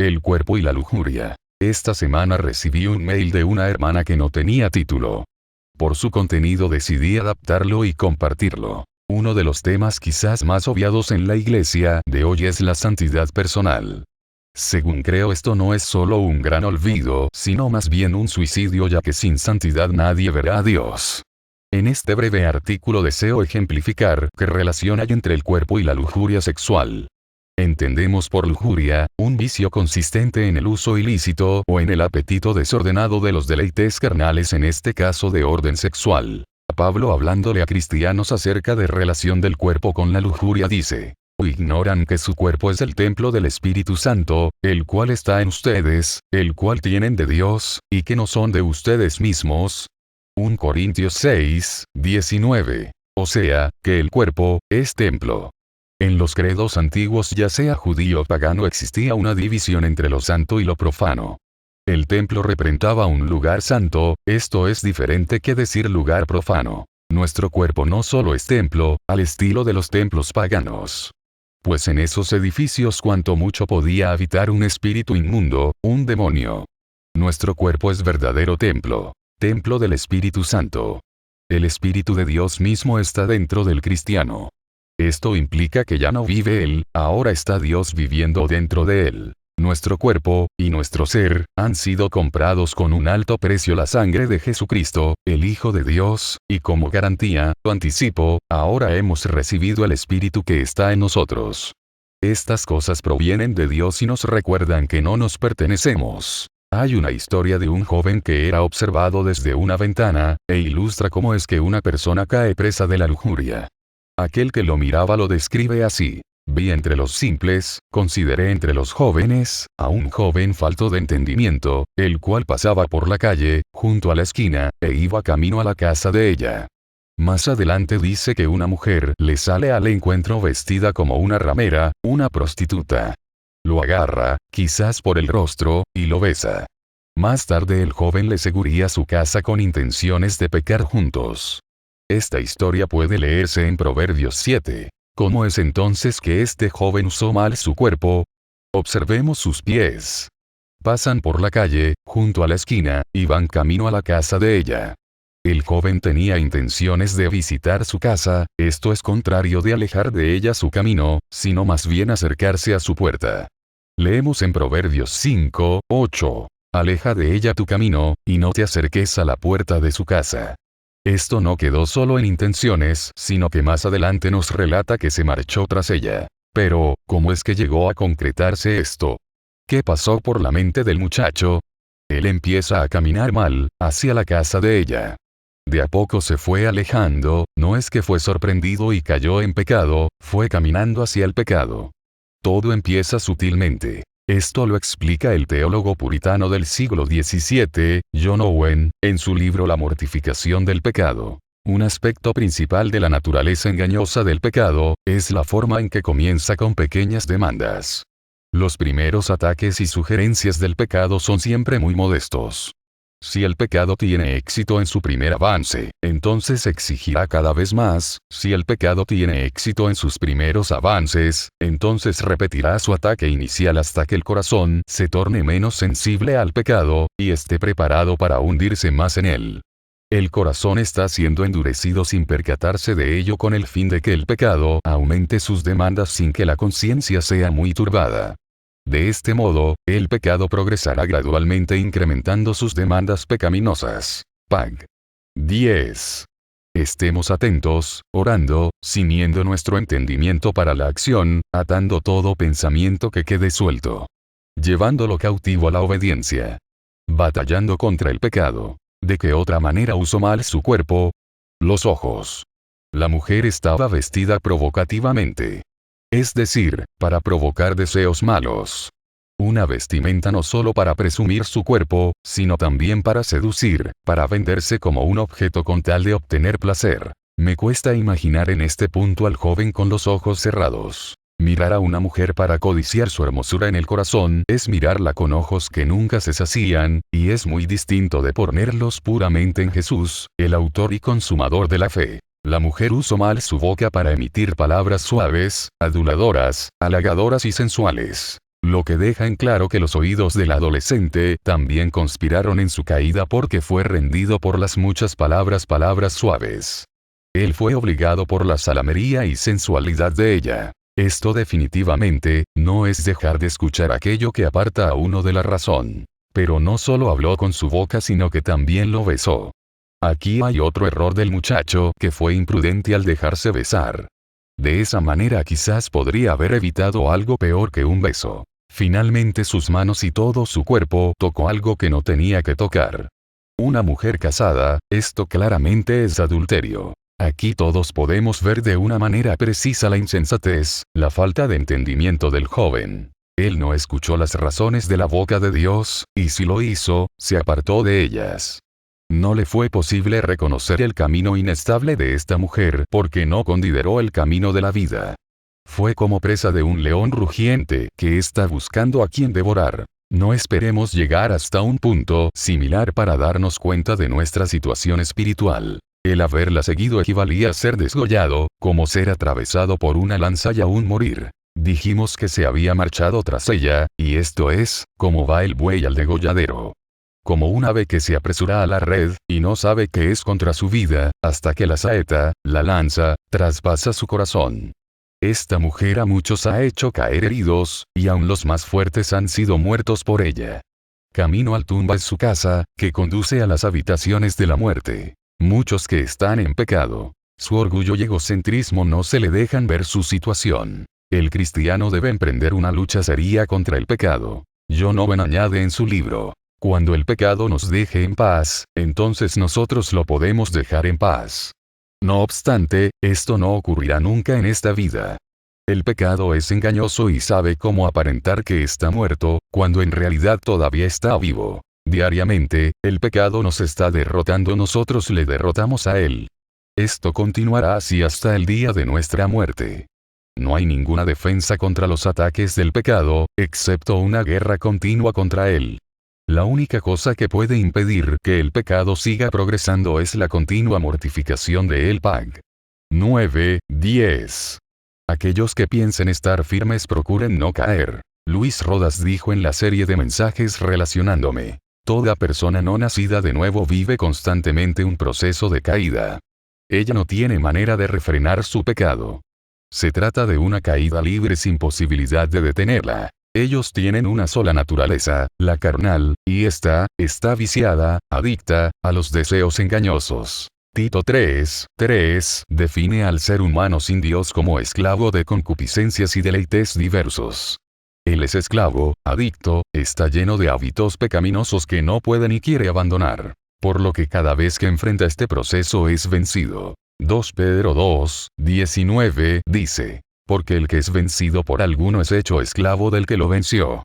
el cuerpo y la lujuria. Esta semana recibí un mail de una hermana que no tenía título. Por su contenido decidí adaptarlo y compartirlo. Uno de los temas quizás más obviados en la iglesia de hoy es la santidad personal. Según creo, esto no es solo un gran olvido, sino más bien un suicidio, ya que sin santidad nadie verá a Dios. En este breve artículo deseo ejemplificar qué relación hay entre el cuerpo y la lujuria sexual. Entendemos por lujuria, un vicio consistente en el uso ilícito o en el apetito desordenado de los deleites carnales, en este caso de orden sexual. Pablo, hablándole a cristianos acerca de relación del cuerpo con la lujuria, dice: ignoran que su cuerpo es el templo del Espíritu Santo, el cual está en ustedes, el cual tienen de Dios, y que no son de ustedes mismos. 1 Corintios 6, 19. O sea, que el cuerpo es templo. En los credos antiguos, ya sea judío o pagano, existía una división entre lo santo y lo profano. El templo representaba un lugar santo, esto es diferente que decir lugar profano. Nuestro cuerpo no solo es templo, al estilo de los templos paganos. Pues en esos edificios cuanto mucho podía habitar un espíritu inmundo, un demonio. Nuestro cuerpo es verdadero templo, templo del Espíritu Santo. El Espíritu de Dios mismo está dentro del cristiano. Esto implica que ya no vive él, ahora está Dios viviendo dentro de él. Nuestro cuerpo, y nuestro ser, han sido comprados con un alto precio, la sangre de Jesucristo, el Hijo de Dios, y como garantía, o anticipo, ahora hemos recibido el Espíritu que está en nosotros. Estas cosas provienen de Dios y nos recuerdan que no nos pertenecemos. Hay una historia de un joven que era observado desde una ventana, e ilustra cómo es que una persona cae presa de la lujuria. Aquel que lo miraba lo describe así: vi entre los simples, consideré entre los jóvenes, a un joven falto de entendimiento, el cual pasaba por la calle, junto a la esquina, e iba camino a la casa de ella. Más adelante dice que una mujer le sale al encuentro vestida como una ramera, una prostituta. Lo agarra, quizás por el rostro, y lo besa. Más tarde el joven le seguiría a su casa con intenciones de pecar juntos. Esta historia puede leerse en Proverbios 7. ¿Cómo es entonces que este joven usó mal su cuerpo? Observemos sus pies. Pasan por la calle, junto a la esquina, y van camino a la casa de ella. El joven tenía intenciones de visitar su casa, esto es contrario de alejar de ella su camino, sino más bien acercarse a su puerta. Leemos en Proverbios 5, 8. Aleja de ella tu camino, y no te acerques a la puerta de su casa. Esto no quedó solo en intenciones, sino que más adelante nos relata que se marchó tras ella. Pero, ¿cómo es que llegó a concretarse esto? ¿Qué pasó por la mente del muchacho? Él empieza a caminar mal, hacia la casa de ella. De a poco se fue alejando, no es que fue sorprendido y cayó en pecado, fue caminando hacia el pecado. Todo empieza sutilmente. Esto lo explica el teólogo puritano del siglo XVII, John Owen, en su libro La mortificación del pecado. Un aspecto principal de la naturaleza engañosa del pecado, es la forma en que comienza con pequeñas demandas. Los primeros ataques y sugerencias del pecado son siempre muy modestos. Si el pecado tiene éxito en su primer avance, entonces exigirá cada vez más. Si el pecado tiene éxito en sus primeros avances, entonces repetirá su ataque inicial hasta que el corazón se torne menos sensible al pecado, y esté preparado para hundirse más en él. El corazón está siendo endurecido sin percatarse de ello, con el fin de que el pecado aumente sus demandas sin que la conciencia sea muy turbada. De este modo, el pecado progresará gradualmente incrementando sus demandas pecaminosas. Pag. 10. Estemos atentos, orando, ciñendo nuestro entendimiento para la acción, atando todo pensamiento que quede suelto. Llevándolo cautivo a la obediencia. Batallando contra el pecado. ¿De qué otra manera usó mal su cuerpo? Los ojos. La mujer estaba vestida provocativamente. Es decir, para provocar deseos malos. Una vestimenta no solo para presumir su cuerpo, sino también para seducir, para venderse como un objeto con tal de obtener placer. Me cuesta imaginar en este punto al joven con los ojos cerrados. Mirar a una mujer para codiciar su hermosura en el corazón es mirarla con ojos que nunca se sacían, y es muy distinto de ponerlos puramente en Jesús, el autor y consumador de la fe. La mujer usó mal su boca para emitir palabras suaves, aduladoras, halagadoras y sensuales. Lo que deja en claro que los oídos del adolescente también conspiraron en su caída porque fue rendido por las muchas palabras suaves. Él fue obligado por la salamería y sensualidad de ella. Esto definitivamente, no es dejar de escuchar aquello que aparta a uno de la razón. Pero no solo habló con su boca sino que también lo besó. Aquí hay otro error del muchacho que fue imprudente al dejarse besar. De esa manera quizás podría haber evitado algo peor que un beso. Finalmente sus manos y todo su cuerpo tocó algo que no tenía que tocar. Una mujer casada, esto claramente es adulterio. Aquí todos podemos ver de una manera precisa la insensatez, la falta de entendimiento del joven. Él no escuchó las razones de la boca de Dios, y si lo hizo, se apartó de ellas. No le fue posible reconocer el camino inestable de esta mujer porque no consideró el camino de la vida. Fue como presa de un león rugiente que está buscando a quien devorar. No esperemos llegar hasta un punto similar para darnos cuenta de nuestra situación espiritual. El haberla seguido equivalía a ser desgollado, como ser atravesado por una lanza y aún morir. Dijimos que se había marchado tras ella, y esto es, como va el buey al degolladero. Como un ave que se apresura a la red, y no sabe que es contra su vida, hasta que la saeta, la lanza, traspasa su corazón. Esta mujer a muchos ha hecho caer heridos, y aun los más fuertes han sido muertos por ella. Camino al tumba es su casa, que conduce a las habitaciones de la muerte. Muchos que están en pecado. Su orgullo y egocentrismo no se le dejan ver su situación. El cristiano debe emprender una lucha seria contra el pecado. John Owen añade en su libro: cuando el pecado nos deje en paz, entonces nosotros lo podemos dejar en paz. No obstante, esto no ocurrirá nunca en esta vida. El pecado es engañoso y sabe cómo aparentar que está muerto, cuando en realidad todavía está vivo. Diariamente, el pecado nos está derrotando, nosotros le derrotamos a él. Esto continuará así hasta el día de nuestra muerte. No hay ninguna defensa contra los ataques del pecado, excepto una guerra continua contra él. La única cosa que puede impedir que el pecado siga progresando es la continua mortificación de él. Pag 9:10. Aquellos que piensen estar firmes procuren no caer. Luis Rodas dijo en la serie de mensajes Relacionándome: toda persona no nacida de nuevo vive constantemente un proceso de caída. Ella no tiene manera de refrenar su pecado. Se trata de una caída libre sin posibilidad de detenerla. Ellos tienen una sola naturaleza, la carnal, y esta, está viciada, adicta, a los deseos engañosos. Tito 3:3 define al ser humano sin Dios como esclavo de concupiscencias y deleites diversos. Él es esclavo, adicto, está lleno de hábitos pecaminosos que no puede ni quiere abandonar. Por lo que cada vez que enfrenta este proceso es vencido. 2 Pedro 2:19 dice: porque el que es vencido por alguno es hecho esclavo del que lo venció.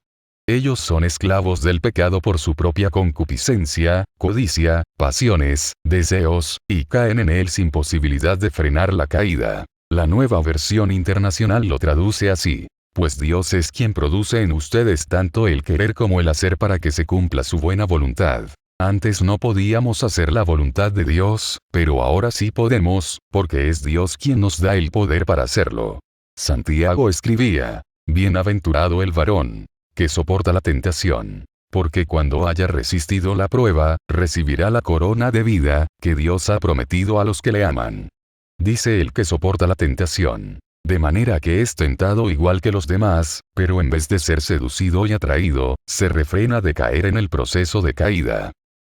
Ellos son esclavos del pecado por su propia concupiscencia, codicia, pasiones, deseos, y caen en él sin posibilidad de frenar la caída. La Nueva Versión Internacional lo traduce así: pues Dios es quien produce en ustedes tanto el querer como el hacer para que se cumpla su buena voluntad. Antes no podíamos hacer la voluntad de Dios, pero ahora sí podemos, porque es Dios quien nos da el poder para hacerlo. Santiago escribía: bienaventurado el varón que soporta la tentación, porque cuando haya resistido la prueba, recibirá la corona de vida que Dios ha prometido a los que le aman. Dice el que soporta la tentación, de manera que es tentado igual que los demás, pero en vez de ser seducido y atraído, se refrena de caer en el proceso de caída.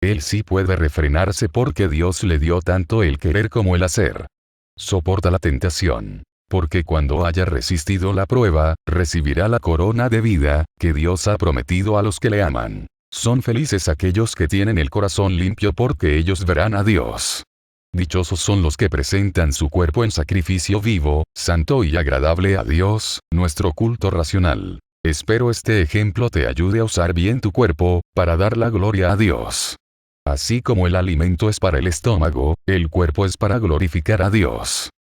Él sí puede refrenarse porque Dios le dio tanto el querer como el hacer. Soporta la tentación, porque cuando haya resistido la prueba, recibirá la corona de vida que Dios ha prometido a los que le aman. Son felices aquellos que tienen el corazón limpio porque ellos verán a Dios. Dichosos son los que presentan su cuerpo en sacrificio vivo, santo y agradable a Dios, nuestro culto racional. Espero este ejemplo te ayude a usar bien tu cuerpo, para dar la gloria a Dios. Así como el alimento es para el estómago, el cuerpo es para glorificar a Dios.